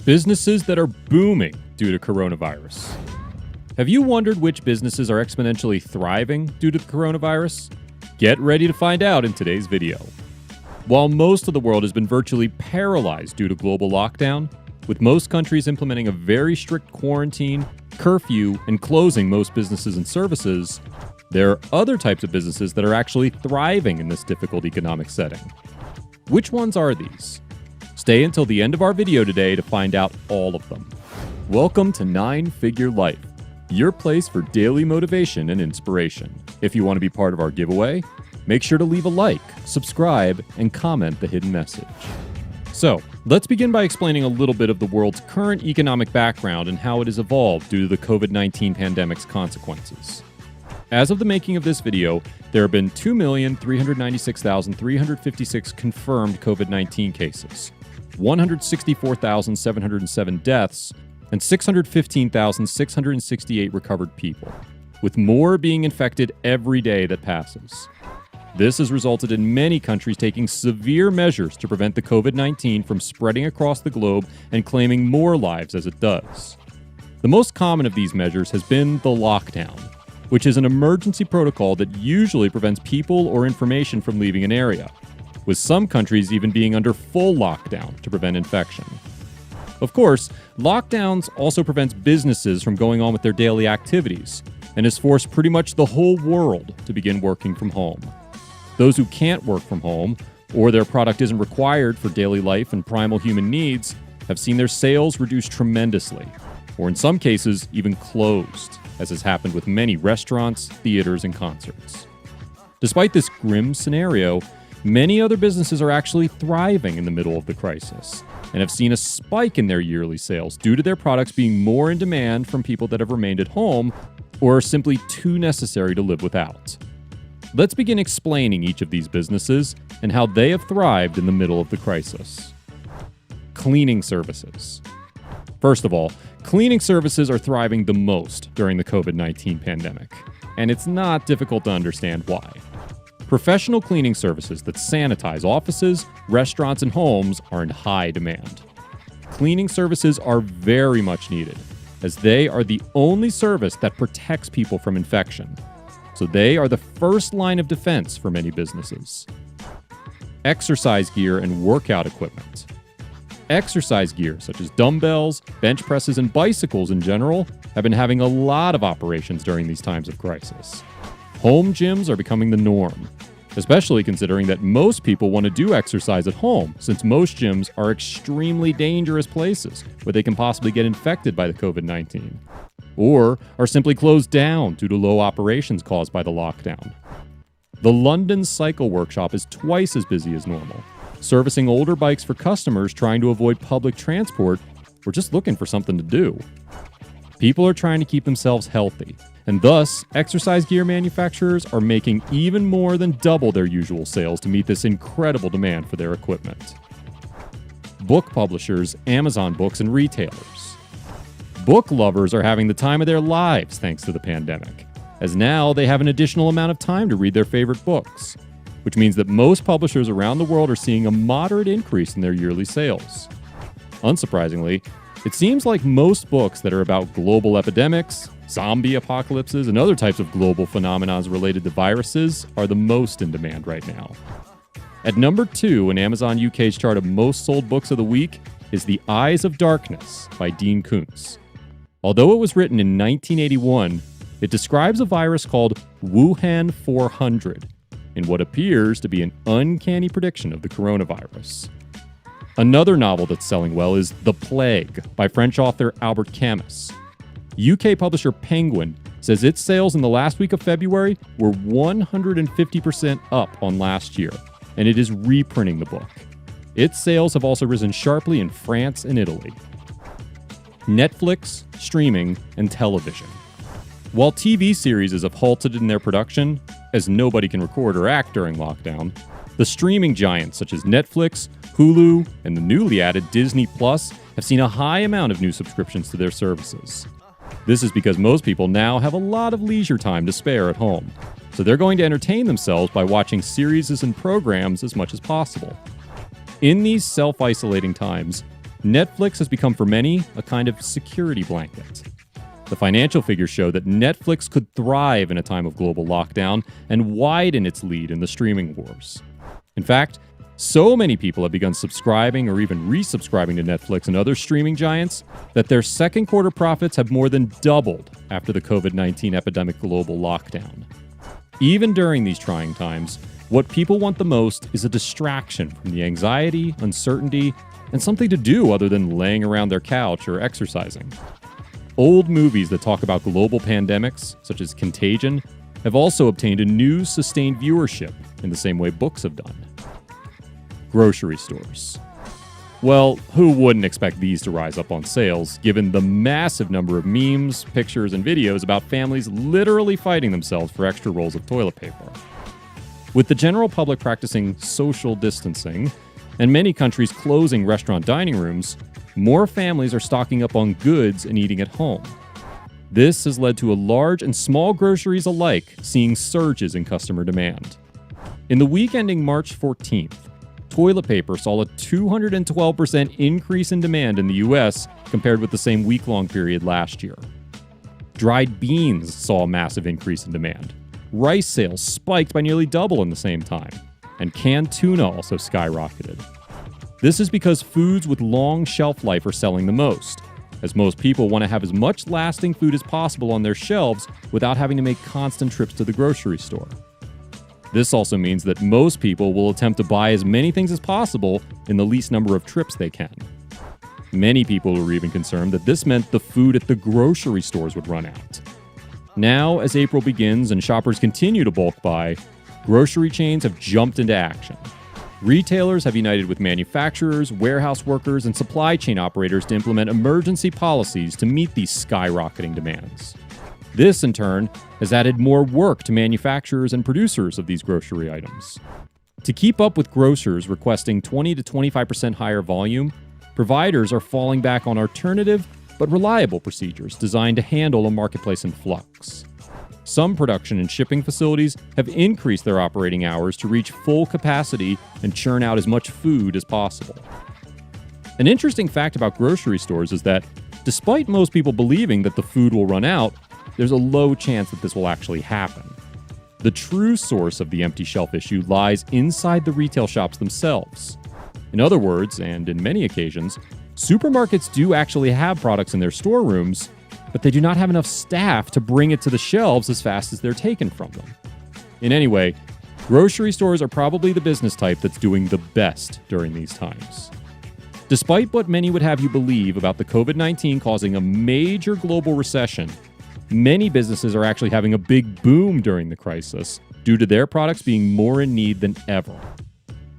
Businesses that are booming due to coronavirus. Have you wondered which businesses are exponentially thriving due to the coronavirus? Get ready to find out in today's video. While most of the world has been virtually paralyzed due to global lockdown, with most countries implementing a very strict quarantine, curfew, and closing most businesses and services, there are other types of businesses that are actually thriving in this difficult economic setting. Which ones are these? Stay until the end of our video today to find out all of them. Welcome to 9-Figure Life, your place for daily motivation and inspiration. If you want to be part of our giveaway, make sure to leave a like, subscribe, and comment the hidden message. So, let's begin by explaining a little bit of the world's current economic background and how it has evolved due to the COVID-19 pandemic's consequences. As of the making of this video, there have been 2,396,356 confirmed COVID-19 cases, 164,707 deaths, and 615,668 recovered people, with more being infected every day that passes. This has resulted in many countries taking severe measures to prevent the COVID-19 from spreading across the globe and claiming more lives as it does. The most common of these measures has been the lockdown, which is an emergency protocol that usually prevents people or information from leaving an area, with some countries even being under full lockdown to prevent infection. Of course, lockdowns also prevents businesses from going on with their daily activities and has forced pretty much the whole world to begin working from home. Those who can't work from home, or their product isn't required for daily life and primal human needs, have seen their sales reduced tremendously, or in some cases, even closed, as has happened with many restaurants, theaters, and concerts. Despite this grim scenario, many other businesses are actually thriving in the middle of the crisis and have seen a spike in their yearly sales due to their products being more in demand from people that have remained at home or are simply too necessary to live without. Let's begin explaining each of these businesses and how they have thrived in the middle of the crisis. Cleaning services. First of all, cleaning services are thriving the most during the COVID-19 pandemic, and it's not difficult to understand why. Professional cleaning services that sanitize offices, restaurants, and homes are in high demand. Cleaning services are very much needed, as they are the only service that protects people from infection. So they are the first line of defense for many businesses. Exercise gear and workout equipment. Exercise gear, such as dumbbells, bench presses, and bicycles in general, have been having a lot of operations during these times of crisis. Home gyms are becoming the norm, especially considering that most people want to do exercise at home, since most gyms are extremely dangerous places where they can possibly get infected by the COVID-19, or are simply closed down due to low operations caused by the lockdown. The London Cycle Workshop is twice as busy as normal, servicing older bikes for customers trying to avoid public transport or just looking for something to do. People are trying to keep themselves healthy, and thus, exercise gear manufacturers are making even more than double their usual sales to meet this incredible demand for their equipment. Book publishers, Amazon Books, and retailers. Book lovers are having the time of their lives thanks to the pandemic, as now they have an additional amount of time to read their favorite books, which means that most publishers around the world are seeing a moderate increase in their yearly sales. Unsurprisingly, it seems like most books that are about global epidemics, zombie apocalypses, and other types of global phenomena related to viruses are the most in demand right now. At number 2 in Amazon UK's chart of most sold books of the week is The Eyes of Darkness by Dean Koontz. Although it was written in 1981, it describes a virus called Wuhan 400 in what appears to be an uncanny prediction of the coronavirus. Another novel that's selling well is The Plague by French author Albert Camus. UK publisher Penguin says its sales in the last week of February were 150% up on last year, and it is reprinting the book. Its sales have also risen sharply in France and Italy. Netflix, streaming, and television. While TV series have halted in their production, as nobody can record or act during lockdown, the streaming giants such as Netflix, Hulu, and the newly added Disney Plus have seen a high amount of new subscriptions to their services. This is because most people now have a lot of leisure time to spare at home, so they're going to entertain themselves by watching series and programs as much as possible. In these self-isolating times, Netflix has become for many a kind of security blanket. The financial figures show that Netflix could thrive in a time of global lockdown and widen its lead in the streaming wars. In fact, so many people have begun subscribing or even resubscribing to Netflix and other streaming giants that their second quarter profits have more than doubled after the COVID-19 epidemic global lockdown. Even during these trying times, what people want the most is a distraction from the anxiety, uncertainty, and something to do other than laying around their couch or exercising. Old movies that talk about global pandemics, such as Contagion, have also obtained a new sustained viewership in the same way books have done. Grocery stores. Well, who wouldn't expect these to rise up on sales, given the massive number of memes, pictures, and videos about families literally fighting themselves for extra rolls of toilet paper? With the general public practicing social distancing, and many countries closing restaurant dining rooms, more families are stocking up on goods and eating at home. This has led to a large and small groceries alike seeing surges in customer demand. In the week ending March 14th, toilet paper saw a 212% increase in demand in the US compared with the same week-long period last year. Dried beans saw a massive increase in demand. Rice sales spiked by nearly double in the same time, and canned tuna also skyrocketed. This is because foods with long shelf life are selling the most, as most people want to have as much lasting food as possible on their shelves without having to make constant trips to the grocery store. This also means that most people will attempt to buy as many things as possible in the least number of trips they can. Many people were even concerned that this meant the food at the grocery stores would run out. Now, as April begins and shoppers continue to bulk buy, grocery chains have jumped into action. Retailers have united with manufacturers, warehouse workers, and supply chain operators to implement emergency policies to meet these skyrocketing demands. This, in turn, has added more work to manufacturers and producers of these grocery items. To keep up with grocers requesting 20 to 25% higher volume, providers are falling back on alternative but reliable procedures designed to handle a marketplace in flux. Some production and shipping facilities have increased their operating hours to reach full capacity and churn out as much food as possible. An interesting fact about grocery stores is that, despite most people believing that the food will run out, there's a low chance that this will actually happen. The true source of the empty shelf issue lies inside the retail shops themselves. In other words, and in many occasions, supermarkets do actually have products in their storerooms, but they do not have enough staff to bring it to the shelves as fast as they're taken from them. In any way, grocery stores are probably the business type that's doing the best during these times. Despite what many would have you believe about the COVID-19 causing a major global recession, many businesses are actually having a big boom during the crisis due to their products being more in need than ever.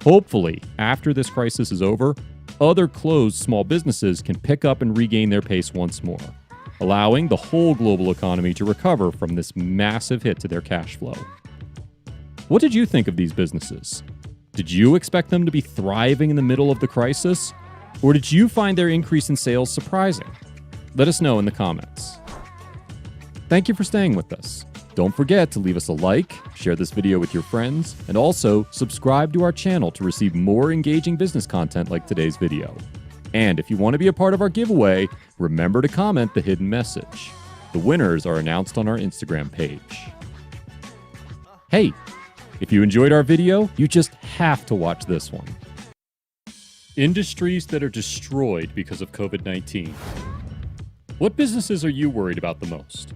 Hopefully, after this crisis is over, other closed small businesses can pick up and regain their pace once more, allowing the whole global economy to recover from this massive hit to their cash flow. What did you think of these businesses? Did you expect them to be thriving in the middle of the crisis? Or did you find their increase in sales surprising? Let us know in the comments. Thank you for staying with us. Don't forget to leave us a like, share this video with your friends, and also subscribe to our channel to receive more engaging business content like today's video. And if you want to be a part of our giveaway, remember to comment the hidden message. The winners are announced on our Instagram page. Hey, if you enjoyed our video, you just have to watch this one. Industries that are destroyed because of COVID-19. What businesses are you worried about the most?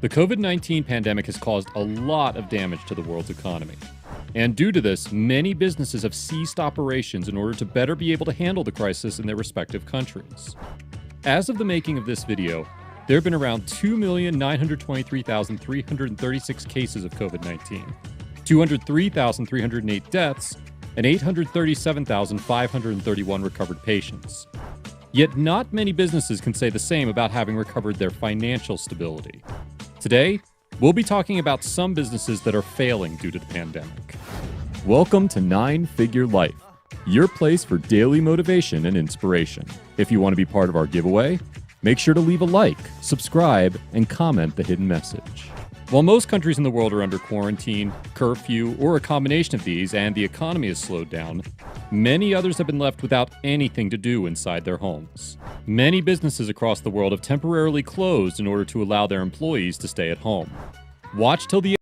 The COVID-19 pandemic has caused a lot of damage to the world's economy. And due to this, many businesses have ceased operations in order to better be able to handle the crisis in their respective countries. As of the making of this video, there have been around 2,923,336 cases of COVID-19, 203,308 deaths, and 837,531 recovered patients. Yet not many businesses can say the same about having recovered their financial stability. Today, we'll be talking about some businesses that are failing due to the pandemic. Welcome to 9-Figure Life, your place for daily motivation and inspiration. If you want to be part of our giveaway, make sure to leave a like, subscribe, and comment the hidden message. While most countries in the world are under quarantine, curfew, or a combination of these, and the economy has slowed down, many others have been left without anything to do inside their homes. Many businesses across the world have temporarily closed in order to allow their employees to stay at home. Watch till the